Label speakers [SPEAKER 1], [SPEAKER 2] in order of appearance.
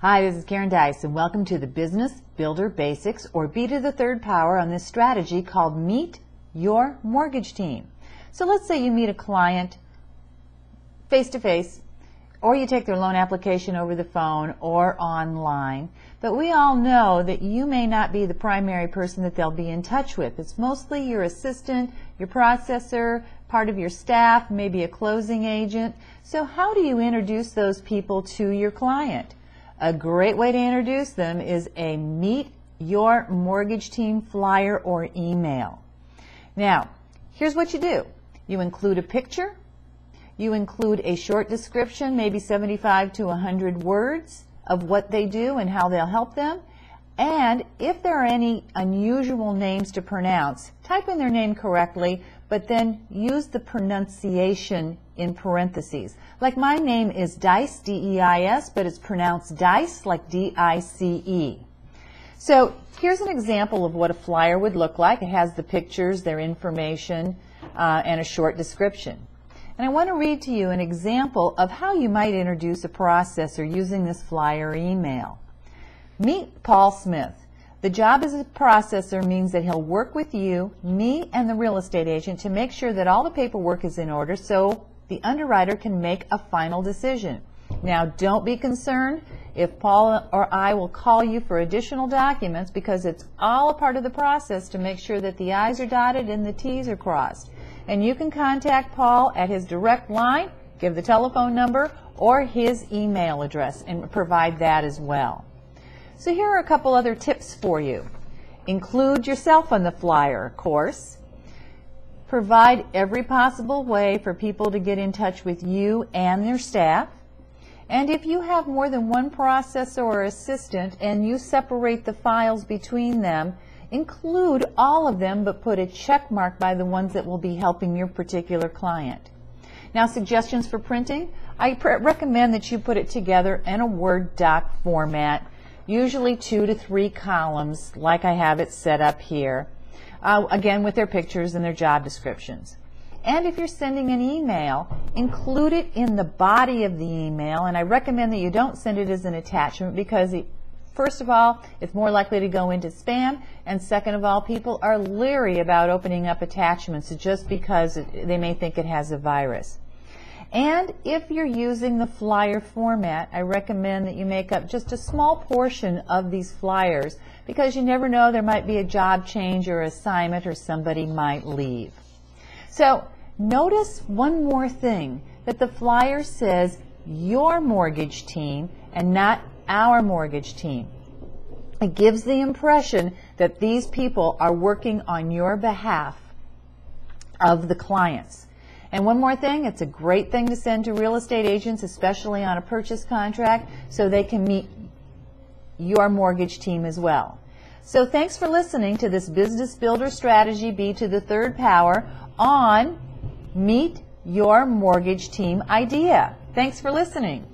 [SPEAKER 1] Hi, this is Karen Dice, and welcome to the Business Builder Basics, or B to the third power, on this strategy called Meet Your Mortgage Team. So let's say you meet a client face-to-face, or you take their loan application over the phone or online, but we all know that you may not be the primary person that they'll be in touch with. It's mostly your assistant, your processor, part of your staff, maybe a closing agent. So how do you introduce those people to your client? A great way to introduce them is a Meet Your Mortgage Team flyer or email. Now, here's what you do. You include a picture. You include a short description, maybe 75 to 100 words of what they do and how they'll help them. And if there are any unusual names to pronounce, type in their name correctly, but then use the pronunciation in parentheses. Like my name is Dice, D-E-I-S, but it's pronounced Dice, like D-I-C-E. So here's an example of what a flyer would look like. It has the pictures, their information, and a short description. And I want to read to you an example of how you might introduce a processor using this flyer email. Meet Paul Smith. The job as a processor means that he'll work with you, me, and the real estate agent to make sure that all the paperwork is in order so the underwriter can make a final decision. Now, don't be concerned if Paul or I will call you for additional documents, because it's all a part of the process to make sure that the I's are dotted and the T's are crossed. And you can contact Paul at his direct line, give the telephone number, or his email address, and provide that as well. So here are a couple other tips for you. Include yourself on the flyer, of course. Provide every possible way for people to get in touch with you and their staff. And if you have more than one processor or assistant and you separate the files between them, include all of them, but put a check mark by the ones that will be helping your particular client. Now, suggestions for printing. I recommend that you put it together in a Word doc format, usually 2 to 3 columns, like I have it set up here, again with their pictures and their job descriptions. And if you're sending an email, include it in the body of the email, and I recommend that you don't send it as an attachment, because first of all, it's more likely to go into spam, and second of all, people are leery about opening up attachments just because they may think it has a virus. And if you're using the flyer format, I recommend that you make up just a small portion of these flyers, because you never know, there might be a job change or assignment, or somebody might leave. So notice one more thing, that the flyer says your mortgage team and not our mortgage team. It gives the impression that these people are working on your behalf of the clients. And one more thing, it's a great thing to send to real estate agents, especially on a purchase contract, so they can meet your mortgage team as well. So thanks for listening to this Business Builder Strategy B to the third power on Meet Your Mortgage Team idea. Thanks for listening.